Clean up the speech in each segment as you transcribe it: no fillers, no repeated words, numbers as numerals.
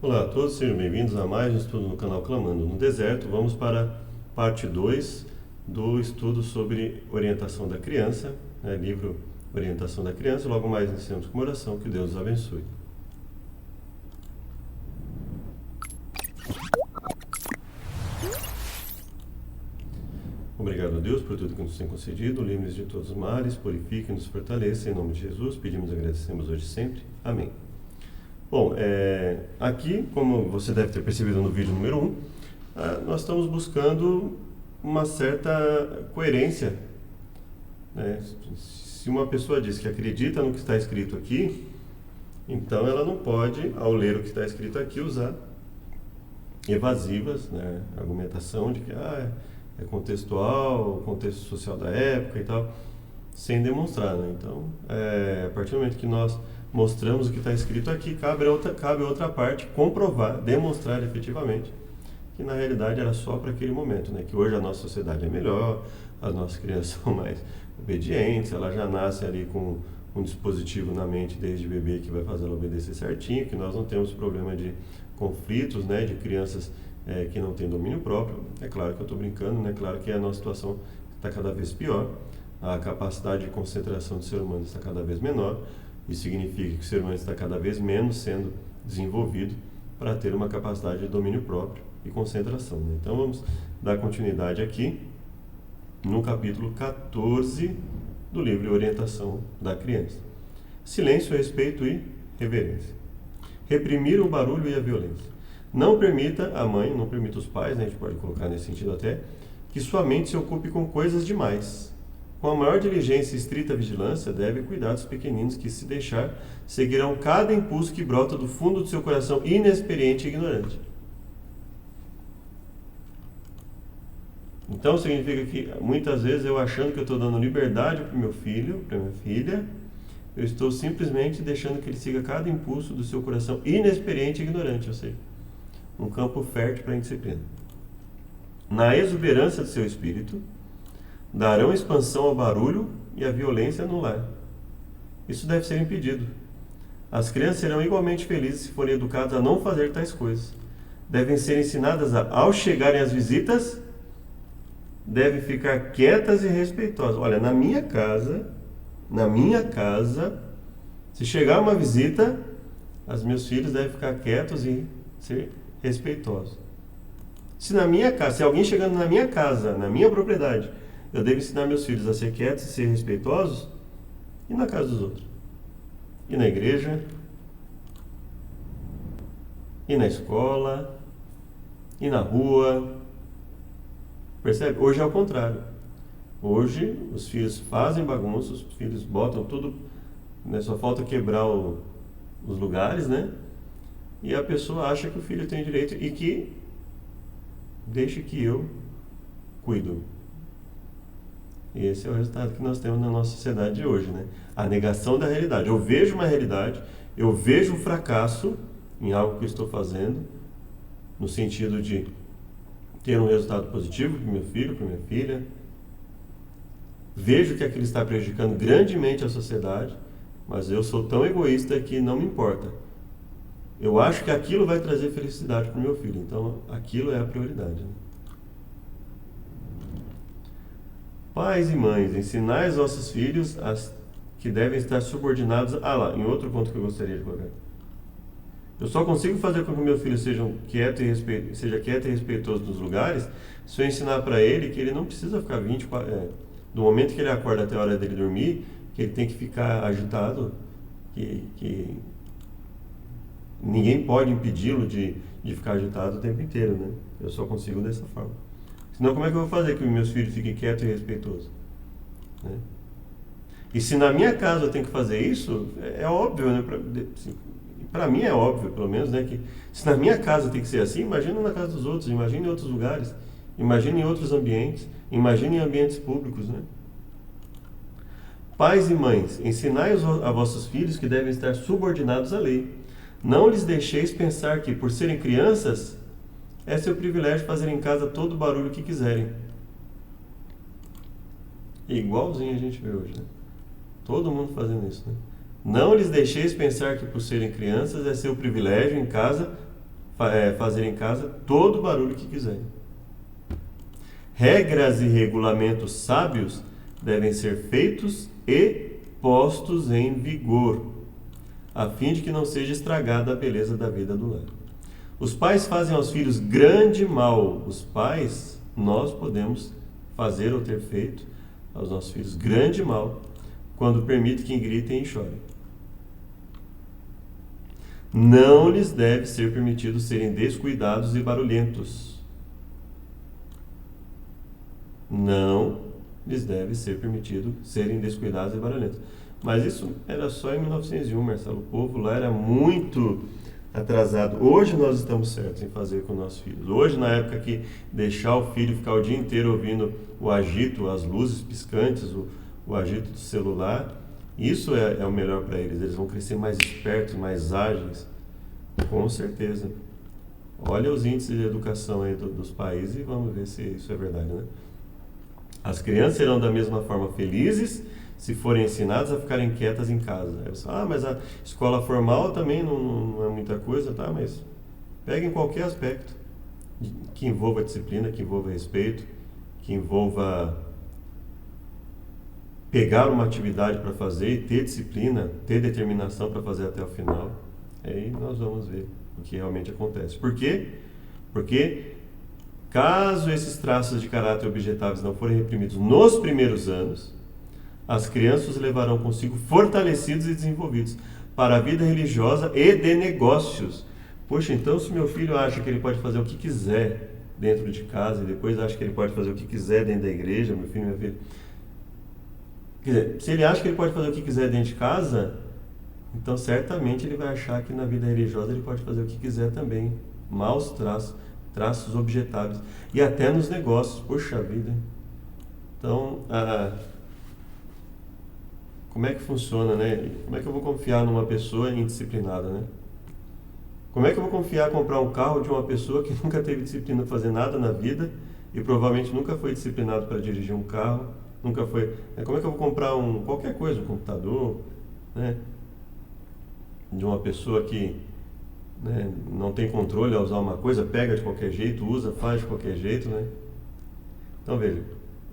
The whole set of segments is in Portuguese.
Olá a todos, sejam bem-vindos a mais um estudo no canal Clamando no Deserto. Vamos para a parte 2 do estudo sobre orientação da criança, livro Orientação da Criança. Logo mais iniciamos com uma oração, que Deus os abençoe. Obrigado a Deus por tudo que nos tem concedido, livre-nos de todos os males, purifique e nos fortaleça, em nome de Jesus, pedimos e agradecemos hoje e sempre. Amém. Bom, aqui, como você deve ter percebido no vídeo número 1, nós estamos buscando uma certa coerência, né? Se uma pessoa diz que acredita no que está escrito aqui, então ela não pode, ao ler o que está escrito aqui, usar evasivas, né? Argumentação de que é contextual, o contexto social da época e tal, sem demonstrar, né? Então, a partir do momento que nós mostramos o que está escrito aqui, cabe outra parte comprovar, demonstrar efetivamente que na realidade era só para aquele momento, né? Que hoje a nossa sociedade é melhor, as nossas crianças são mais obedientes, ela já nasce ali com um dispositivo na mente desde bebê que vai fazer ela obedecer certinho, que nós não temos problema de conflitos, né? De crianças que não têm domínio próprio. É claro que eu estou brincando, né? Claro que a nossa situação está cada vez pior, a capacidade de concentração do ser humano está cada vez menor. Isso significa que o ser humano está cada vez menos sendo desenvolvido para ter uma capacidade de domínio próprio e concentração, né? Então vamos dar continuidade aqui no capítulo 14 do livro Orientação da Criança. Silêncio, respeito e reverência. Reprimir o barulho e a violência. Não permita a mãe, não permita os pais, né, a gente pode colocar nesse sentido até, que sua mente se ocupe com coisas demais. Com a maior diligência e estrita vigilância, deve cuidar dos pequeninos que, se deixar, seguirão cada impulso que brota do fundo do seu coração inexperiente e ignorante. Então significa que muitas vezes eu, achando que eu estou dando liberdade para o meu filho, para a minha filha, eu estou simplesmente deixando que ele siga cada impulso do seu coração inexperiente e ignorante, ou seja, um campo fértil para a indisciplina. Na exuberância do seu espírito, darão expansão ao barulho e à violência no lar. Isso deve ser impedido. As crianças serão igualmente felizes se forem educadas a não fazer tais coisas. Devem ser ensinadas ao chegarem às visitas, devem ficar quietas e respeitosas. Olha, na minha casa, se chegar uma visita, os meus filhos devem ficar quietos e ser respeitosos. Se alguém chegando na minha casa, na minha propriedade, eu devo ensinar meus filhos a ser quietos e ser respeitosos, e na casa dos outros, e na igreja, e na escola, e na rua. Percebe? Hoje é o contrário. Hoje os filhos fazem bagunça, os filhos botam tudo, né? Só falta quebrar os lugares, né? E a pessoa acha que o filho tem direito e que deixe que eu cuido. E esse é o resultado que nós temos na nossa sociedade de hoje, né? A negação da realidade. Eu vejo uma realidade, eu vejo um fracasso em algo que eu estou fazendo, no sentido de ter um resultado positivo para o meu filho, para minha filha. Vejo que aquilo está prejudicando grandemente a sociedade, mas eu sou tão egoísta que não me importa. Eu acho que aquilo vai trazer felicidade para o meu filho, então aquilo é a prioridade, né? Pais e mães, ensinai aos vossos filhos que devem estar subordinados. Em outro ponto que eu gostaria de colocar. Eu só consigo fazer com que o meu filho seja quieto e respeitoso nos lugares se eu ensinar para ele que ele não precisa ficar do momento que ele acorda até a hora dele dormir, que ele tem que ficar agitado, que ninguém pode impedi-lo de ficar agitado o tempo inteiro, né? Eu só consigo dessa forma. Senão, como é que eu vou fazer que os meus filhos fiquem quietos e respeitosos, né? E se na minha casa eu tenho que fazer isso, é óbvio, né? Para mim é óbvio, pelo menos, né? Que se na minha casa tem que ser assim, imagina na casa dos outros, imagina em outros lugares, imagina em outros ambientes, imagina em ambientes públicos, né? Pais e mães, ensinai a vossos filhos que devem estar subordinados à lei. Não lhes deixeis pensar que, por serem crianças, é seu privilégio fazer em casa todo o barulho que quiserem. Igualzinho a gente vê hoje, né? Todo mundo fazendo isso, né? Não lhes deixeis pensar que, por serem crianças, é seu privilégio em casa fazer em casa todo o barulho que quiserem. Regras e regulamentos sábios devem ser feitos e postos em vigor, a fim de que não seja estragada a beleza da vida do lar. Os pais fazem aos filhos grande mal. Os pais, nós podemos fazer ou ter feito aos nossos filhos grande mal quando permite que gritem e chorem. Não lhes deve ser permitido serem descuidados e barulhentos. Não lhes deve ser permitido serem descuidados e barulhentos. Mas isso era só em 1901, Marcelo. O povo lá era muito atrasado. Hoje nós estamos certos em fazer com nossos filhos. Hoje, na época que deixar o filho ficar o dia inteiro ouvindo o agito, as luzes piscantes, o agito do celular, isso é o melhor para eles. Eles vão crescer mais espertos, mais ágeis. Com certeza. Olha os índices de educação aí dos países e vamos ver se isso é verdade, né? As crianças serão da mesma forma felizes se forem ensinadas a ficarem quietas em casa. Mas a escola formal também não é muita coisa, tá? Mas pega em qualquer aspecto que envolva disciplina, que envolva respeito, que envolva pegar uma atividade para fazer e ter disciplina, ter determinação para fazer até o final. Aí nós vamos ver o que realmente acontece. Por quê? Porque caso esses traços de caráter objetáveis não forem reprimidos nos primeiros anos, as crianças os levarão consigo fortalecidos e desenvolvidos para a vida religiosa e de negócios. Poxa, então se meu filho acha que ele pode fazer o que quiser dentro de casa e depois acha que ele pode fazer o que quiser dentro da igreja, meu filho, minha filha... Quer dizer, se ele acha que ele pode fazer o que quiser dentro de casa, então certamente ele vai achar que na vida religiosa ele pode fazer o que quiser também. Maus traços objetáveis. E até nos negócios, poxa vida. Então, como é que funciona, né? Como é que eu vou confiar numa pessoa indisciplinada, né? Como é que eu vou confiar em comprar um carro de uma pessoa que nunca teve disciplina para fazer nada na vida e provavelmente nunca foi disciplinado para dirigir um carro, nunca foi... Como é que eu vou comprar qualquer coisa, um computador, né? De uma pessoa que, né, não tem controle a usar uma coisa, pega de qualquer jeito, usa, faz de qualquer jeito, né? Então veja,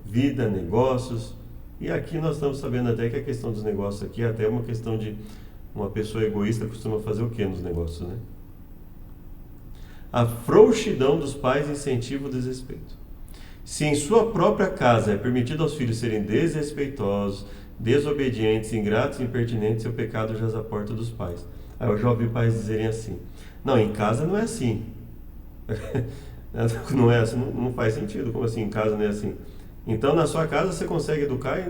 vida, negócios, e aqui nós estamos sabendo até que a questão dos negócios aqui é até uma questão de uma pessoa egoísta costuma fazer o que nos negócios, né? A frouxidão dos pais incentiva o desrespeito. Se em sua própria casa é permitido aos filhos serem desrespeitosos, desobedientes, ingratos e impertinentes, seu pecado jaz à porta dos pais. Aí eu já ouvi pais dizerem assim: não, em casa não é assim. Não é assim, não faz sentido. Como assim, em casa não é assim? Então na sua casa você consegue educar e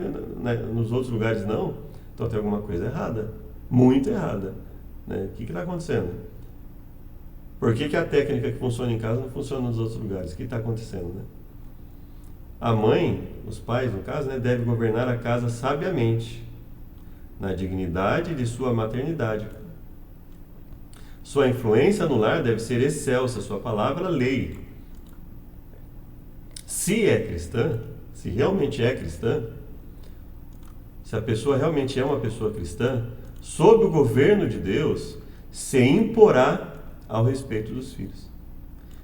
nos outros lugares não? Então tem alguma coisa errada, muito errada, né? O que está acontecendo? Por que a técnica que funciona em casa não funciona nos outros lugares? O que está acontecendo, né? A mãe, os pais no caso, né, devem governar a casa sabiamente, na dignidade de sua maternidade. Sua influência no lar deve ser excelsa, sua palavra lei. Se é cristã, se realmente é cristã, se a pessoa realmente é uma pessoa cristã, sob o governo de Deus, se imporá ao respeito dos filhos.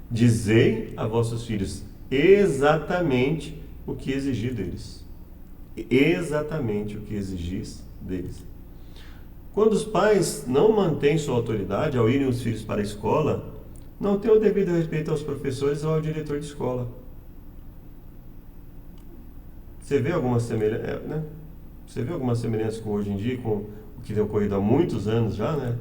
Dizei a vossos filhos exatamente o que exigir deles. Exatamente o que exigis deles. Quando os pais não mantêm sua autoridade ao irem os filhos para a escola, não têm o devido respeito aos professores ou ao diretor de escola. Você vê alguma semelhança, né? Você vê alguma semelhança com hoje em dia, com o que tem ocorrido há muitos anos já, né?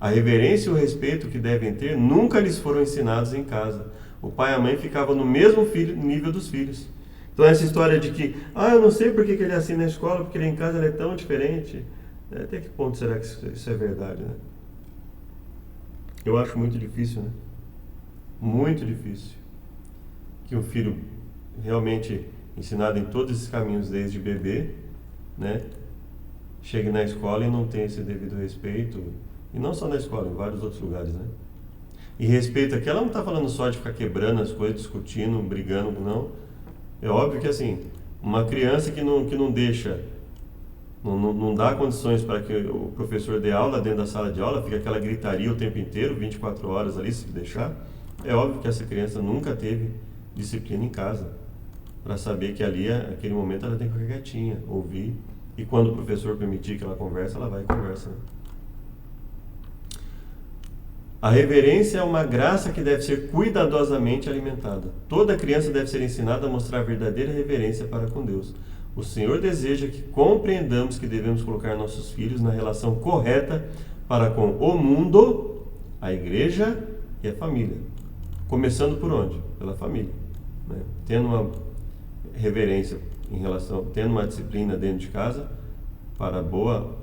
A reverência e o respeito que devem ter nunca lhes foram ensinados em casa. O pai e a mãe ficavam no mesmo nível dos filhos. Então essa história de que, eu não sei por que ele é assim na escola, porque ele em casa ele é tão diferente. Até que ponto será que isso é verdade, né? Eu acho muito difícil, né? Muito difícil que um filho realmente ensinado em todos esses caminhos desde bebê, né, chegue na escola e não tenha esse devido respeito, e não só na escola, em vários outros lugares, né? E respeito aqui, ela não está falando só de ficar quebrando as coisas, discutindo, brigando, não. É óbvio que assim, uma criança que não deixa Não dá condições para que o professor dê aula dentro da sala de aula, fica aquela gritaria o tempo inteiro, 24 horas ali, se deixar. É óbvio que essa criança nunca teve disciplina em casa, para saber que ali, naquele momento, ela tem que ficar quietinha, ouvir, e quando o professor permitir que ela converse, ela vai e conversa. Né? A reverência é uma graça que deve ser cuidadosamente alimentada. Toda criança deve ser ensinada a mostrar verdadeira reverência para com Deus. O Senhor deseja que compreendamos que devemos colocar nossos filhos na relação correta para com o mundo, a igreja e a família. Começando por onde? Pela família. Né? Tendo uma reverência em relação, tendo uma disciplina dentro de casa, para a boa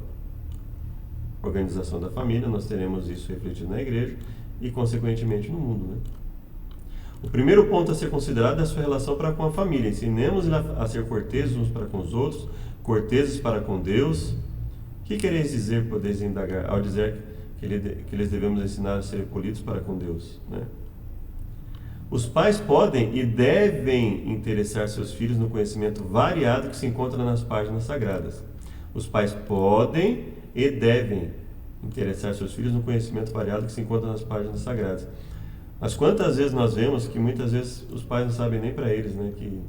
organização da família, nós teremos isso refletido na igreja e, consequentemente, no mundo. Né? O primeiro ponto a ser considerado é a sua relação para com a família. Ensinemos a ser corteses uns para com os outros, corteses para com Deus. O que quereis dizer, podeis indagar, ao dizer que eles devemos ensinar a ser polidos para com Deus? Né? Os pais podem e devem interessar seus filhos no conhecimento variado que se encontra nas páginas sagradas. Os pais podem e devem interessar seus filhos no conhecimento variado que se encontra nas páginas sagradas. Mas quantas vezes nós vemos que muitas vezes os pais não sabem nem para eles, né? Que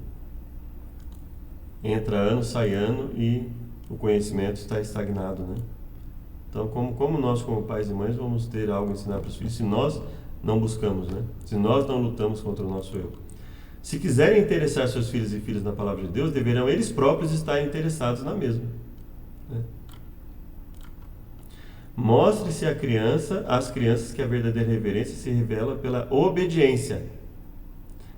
entra ano, sai ano e o conhecimento está estagnado, né? Então, como nós, como pais e mães, vamos ter algo a ensinar para os filhos se nós não buscamos, né? Se nós não lutamos contra o nosso eu. Se quiserem interessar seus filhos e filhas na palavra de Deus, deverão eles próprios estar interessados na mesma. Né? Mostre-se às crianças que a verdadeira reverência se revela pela obediência.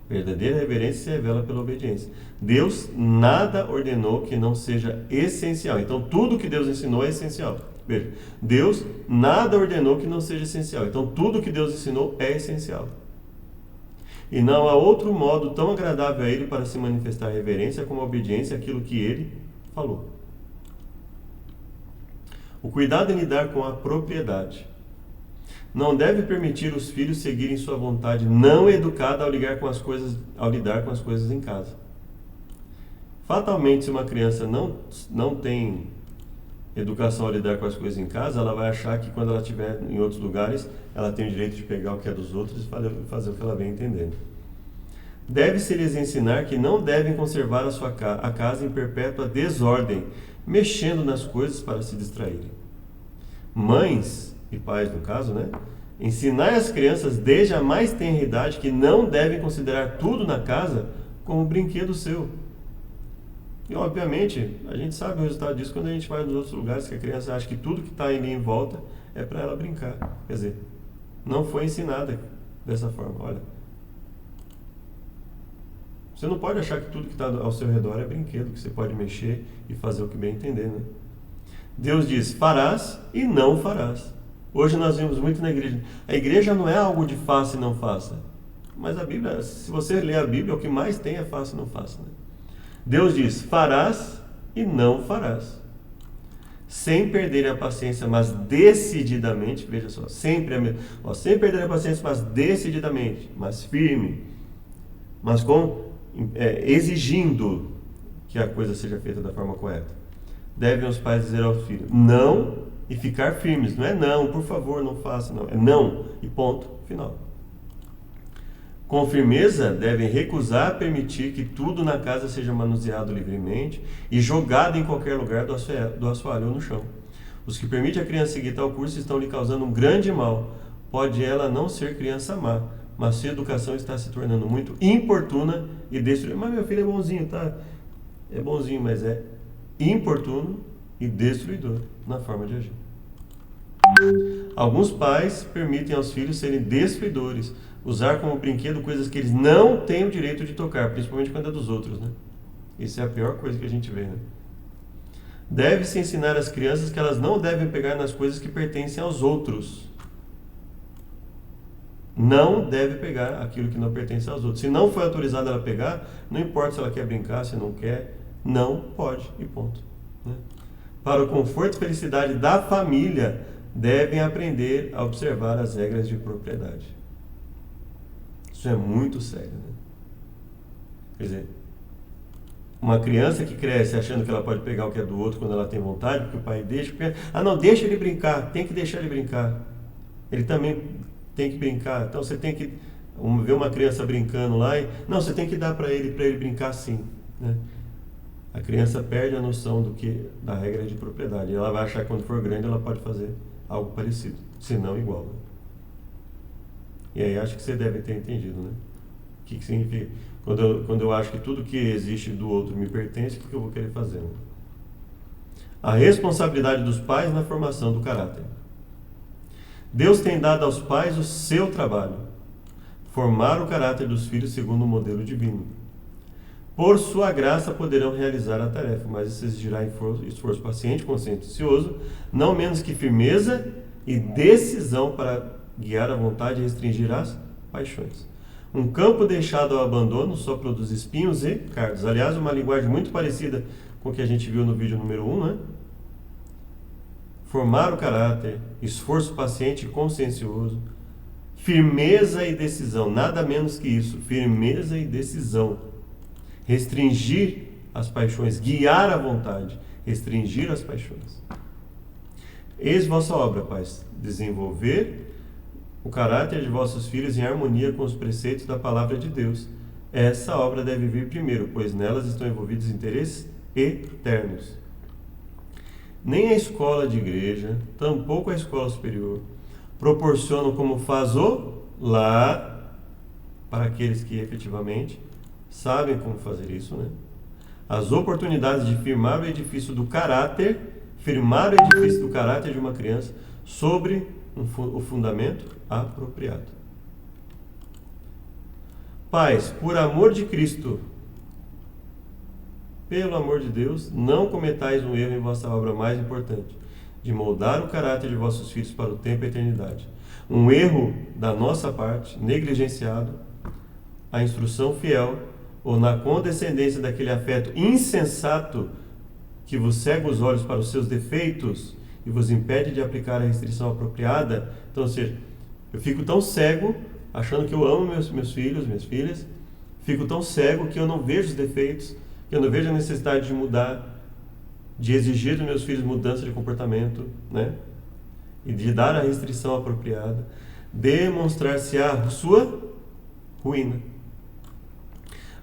Verdadeira reverência se revela pela obediência. Deus nada ordenou que não seja essencial. Então, tudo que Deus ensinou é essencial. Veja, Deus nada ordenou que não seja essencial. Então, tudo que Deus ensinou é essencial. E não há outro modo tão agradável a Ele para se manifestar reverência como a obediência àquilo que Ele falou. O cuidado em lidar com a propriedade. Não deve permitir os filhos seguirem sua vontade não educada ao lidar com as coisas em casa. Fatalmente, se uma criança não tem educação ao lidar com as coisas em casa, ela vai achar que quando ela estiver em outros lugares, ela tem o direito de pegar o que é dos outros e fazer o que ela vem entendendo. Deve-se lhes ensinar que não devem conservar a casa em perpétua desordem, mexendo nas coisas para se distraírem. Mães e pais, no caso, né? Ensinar às crianças desde a mais tenra idade que não devem considerar tudo na casa como um brinquedo seu. E, obviamente, a gente sabe o resultado disso quando a gente vai nos outros lugares, que a criança acha que tudo que está ali em volta é para ela brincar. Quer dizer, não foi ensinada dessa forma. Olha, você não pode achar que tudo que está ao seu redor é brinquedo, que você pode mexer e fazer o que bem entender, né? Deus diz, farás e não farás. Hoje nós vimos muito na igreja. A igreja não é algo de faça e não faça. Mas a Bíblia, se você ler a Bíblia, o que mais tem é faça e não faça. Né? Deus diz, farás e não farás. Sem perder a paciência, mas decididamente, veja só, sem perder a paciência, mas decididamente, mas firme, mas exigindo que a coisa seja feita da forma correta. Devem os pais dizer ao filho, não, e ficar firmes. Não é não, por favor, não faça, não. É não, e ponto, final. Com firmeza, devem recusar permitir que tudo na casa seja manuseado livremente e jogado em qualquer lugar do assoalho ou no chão. Os que permitem a criança seguir tal curso estão lhe causando um grande mal. Pode ela não ser criança má, mas sua educação está se tornando muito importuna e destruidora. Mas meu filho é bonzinho, tá? É bonzinho, mas é importuno e destruidor na forma de agir. Alguns pais permitem aos filhos serem destruidores, usar como brinquedo coisas que eles não têm o direito de tocar, principalmente quando é dos outros, né? Isso é a pior coisa que a gente vê, né? Deve-se ensinar às crianças que elas não devem pegar nas coisas que pertencem aos outros. Não deve pegar aquilo que não pertence aos outros. Se não foi autorizada ela pegar, não importa se ela quer brincar, se não quer, não pode e ponto. Né? Para o conforto e felicidade da família, devem aprender a observar as regras de propriedade. Isso é muito sério. Né? Quer dizer, Uma criança que cresce achando que ela pode pegar o que é do outro quando ela tem vontade, porque o pai deixa. Não, deixa ele brincar, tem que deixar ele brincar. Ele também tem que brincar. Então você tem que ver uma criança brincando lá e... Não, você tem que dar para ele brincar sim. Né? A criança perde a noção da regra de propriedade. Ela vai achar que quando for grande ela pode fazer algo parecido, se não igual. Né? E aí acho que você deve ter entendido, né? O que significa? Quando eu acho que tudo que existe do outro me pertence, o que eu vou querer fazer? Né? A responsabilidade dos pais na formação do caráter. Deus tem dado aos pais o seu trabalho, formar o caráter dos filhos segundo o modelo divino. Por sua graça poderão realizar a tarefa, mas isso exigirá esforço paciente, consciencioso, não menos que firmeza e decisão para guiar a vontade e restringir as paixões. Um campo deixado ao abandono só produz espinhos e cardos. Aliás, uma linguagem muito parecida com o que a gente viu no vídeo número 1, né? Formar o caráter, esforço paciente e consciencioso, firmeza e decisão, nada menos que isso, firmeza e decisão. Restringir as paixões, guiar a vontade, restringir as paixões. Eis vossa obra, pais, desenvolver o caráter de vossos filhos em harmonia com os preceitos da palavra de Deus. Essa obra deve vir primeiro, pois nelas estão envolvidos interesses eternos. Nem a escola de igreja, tampouco a escola superior, proporcionam como faz o lar para aqueles que efetivamente sabem como fazer isso, né? As oportunidades de firmar o edifício do caráter de uma criança sobre o fundamento apropriado. Pais, por amor de Cristo, pelo amor de Deus, não cometais um erro em vossa obra mais importante, de moldar o caráter de vossos filhos para o tempo e a eternidade. Um erro da nossa parte, negligenciado, a instrução fiel, ou na condescendência daquele afeto insensato que vos cega os olhos para os seus defeitos e vos impede de aplicar a restrição apropriada. Então, ou seja, eu fico tão cego, achando que eu amo meus filhos, minhas filhas, fico tão cego que eu não vejo os defeitos, que eu não vejo a necessidade de mudar, de exigir dos meus filhos mudança de comportamento, né? E de dar a restrição apropriada, demonstrar-se-á a sua ruína.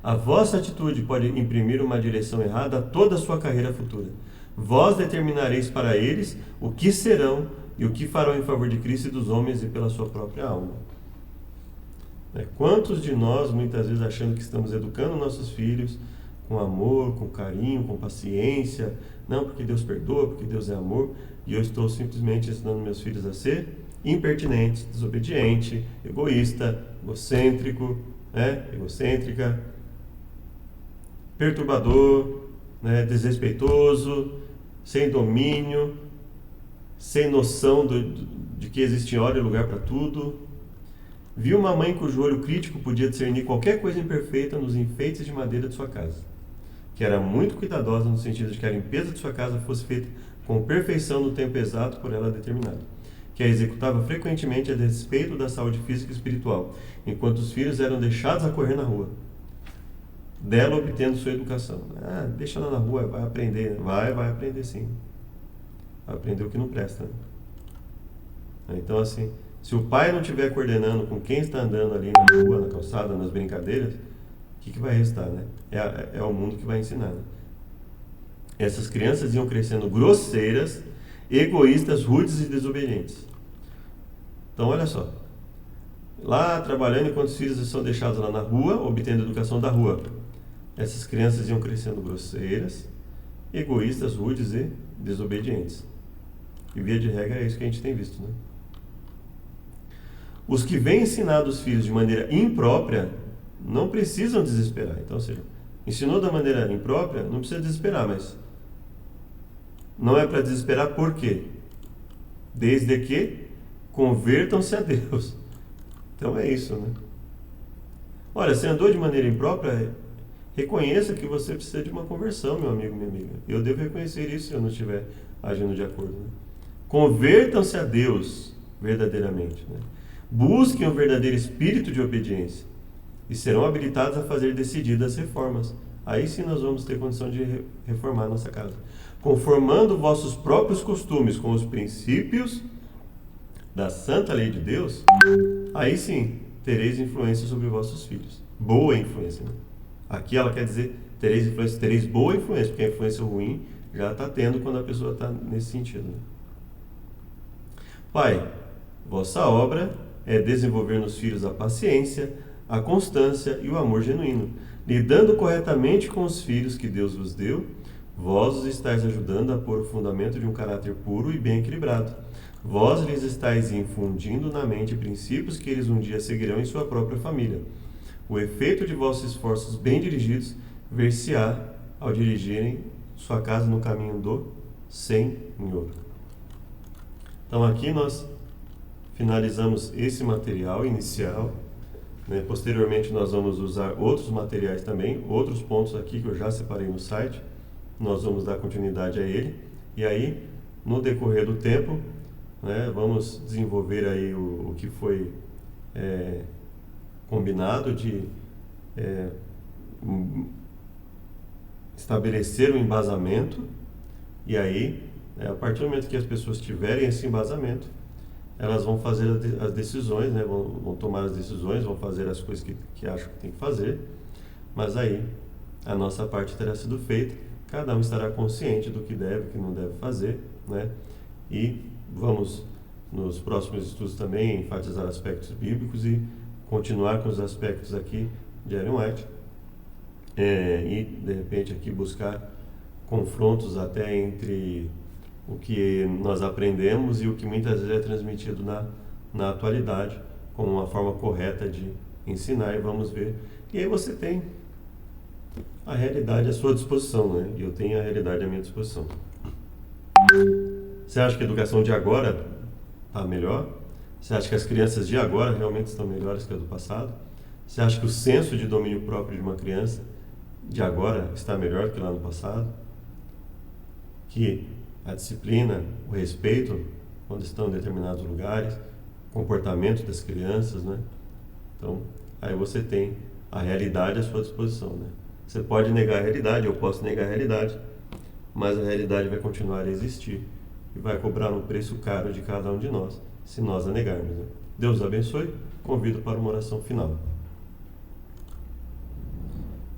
A vossa atitude pode imprimir uma direção errada a toda a sua carreira futura. Vós determinareis para eles o que serão e o que farão em favor de Cristo e dos homens e pela sua própria alma. Quantos de nós, muitas vezes, achando que estamos educando nossos filhos com amor, com carinho, com paciência, não porque Deus perdoa, porque Deus é amor, e eu estou simplesmente ensinando meus filhos a ser impertinente, desobediente, egoísta, egocêntrica, perturbador, desrespeitoso, sem domínio, sem noção de que existe hora e lugar para tudo. Vi uma mãe cujo olho crítico podia discernir qualquer coisa imperfeita nos enfeites de madeira de sua casa, que era muito cuidadosa no sentido de que a limpeza de sua casa fosse feita com perfeição no tempo exato por ela determinado, que a executava frequentemente a despeito da saúde física e espiritual, enquanto os filhos eram deixados a correr na rua, dela obtendo sua educação. Deixa ela na rua, vai aprender. Vai aprender sim. Vai aprender o que não presta. Né? Então, assim, se o pai não estiver coordenando com quem está andando ali na rua, na calçada, nas brincadeiras, o que vai restar, né? É o mundo que vai ensinar. Né? Essas crianças iam crescendo grosseiras, egoístas, rudes e desobedientes. Então, olha só. Lá trabalhando, enquanto os filhos são deixados lá na rua, obtendo educação da rua. Essas crianças iam crescendo grosseiras, egoístas, rudes e desobedientes. E via de regra é isso que a gente tem visto, né? Os que vêm ensinar os filhos de maneira imprópria não precisam desesperar. Então, ou seja, ensinou da maneira imprópria, não precisa desesperar, mas não é para desesperar por quê? Desde que convertam-se a Deus. Então é isso, né? Olha, você andou de maneira imprópria, reconheça que você precisa de uma conversão, meu amigo, minha amiga. Eu devo reconhecer isso se eu não estiver agindo de acordo. Né? Convertam-se a Deus verdadeiramente. Né? Busquem o verdadeiro espírito de obediência e serão habilitados a fazer decididas reformas aí sim nós vamos ter condição de reformar a nossa casa. Conformando vossos próprios costumes com os princípios da santa lei de Deus, aí sim tereis influência sobre vossos filhos. Boa influência, né? Aqui ela quer dizer tereis influência, tereis boa influência, porque a influência ruim já está tendo quando a pessoa está nesse sentido, né? Pai, vossa obra é desenvolver nos filhos a paciência, a constância e o amor genuíno. Lidando corretamente com os filhos que Deus vos deu, vós os estáis ajudando a pôr o fundamento de um caráter puro e bem equilibrado. Vós lhes estáis infundindo na mente princípios que eles um dia seguirão em sua própria família. O efeito de vossos esforços bem dirigidos ver-se-á ao dirigirem sua casa no caminho do Senhor. Então aqui nós finalizamos esse material inicial, né? Posteriormente nós vamos usar outros materiais também, outros pontos aqui que eu já separei no site, nós vamos dar continuidade a ele, e aí no decorrer do tempo, né, vamos desenvolver aí o que foi combinado de estabelecer um embasamento, e aí, a partir do momento que as pessoas tiverem esse embasamento, elas vão fazer as decisões, né? vão tomar as decisões, vão fazer as coisas que acham que tem que fazer, mas aí a nossa parte terá sido feita, cada um estará consciente do que deve e que não deve fazer, né? E vamos, nos próximos estudos também, enfatizar aspectos bíblicos e continuar com os aspectos aqui de Ellen White, e de repente aqui buscar confrontos até entre o que nós aprendemos e o que muitas vezes é transmitido na atualidade, como uma forma correta de ensinar, e vamos ver. E aí você tem a realidade à sua disposição, né? E eu tenho a realidade à minha disposição. Você acha que a educação de agora está melhor? Você acha que as crianças de agora realmente estão melhores que a do passado? Você acha que o senso de domínio próprio de uma criança de agora está melhor que lá no passado? Que a disciplina, o respeito, quando estão em determinados lugares, o comportamento das crianças, né? Então, aí você tem a realidade à sua disposição, né? Você pode negar a realidade, eu posso negar a realidade, mas a realidade vai continuar a existir e vai cobrar um preço caro de cada um de nós, se nós a negarmos, né? Deus abençoe. Convido para uma oração final.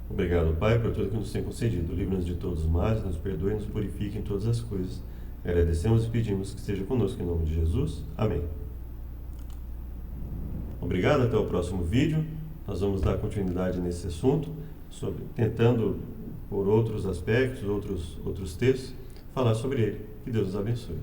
Obrigado, Pai, por tudo que nos tem concedido. Livra-nos de todos os males, nos perdoe e nos purifique em todas as coisas. Agradecemos e pedimos que esteja conosco em nome de Jesus. Amém. Obrigado, até o próximo vídeo. Nós vamos dar continuidade nesse assunto, tentando, por outros aspectos, outros textos, falar sobre ele. Que Deus nos abençoe.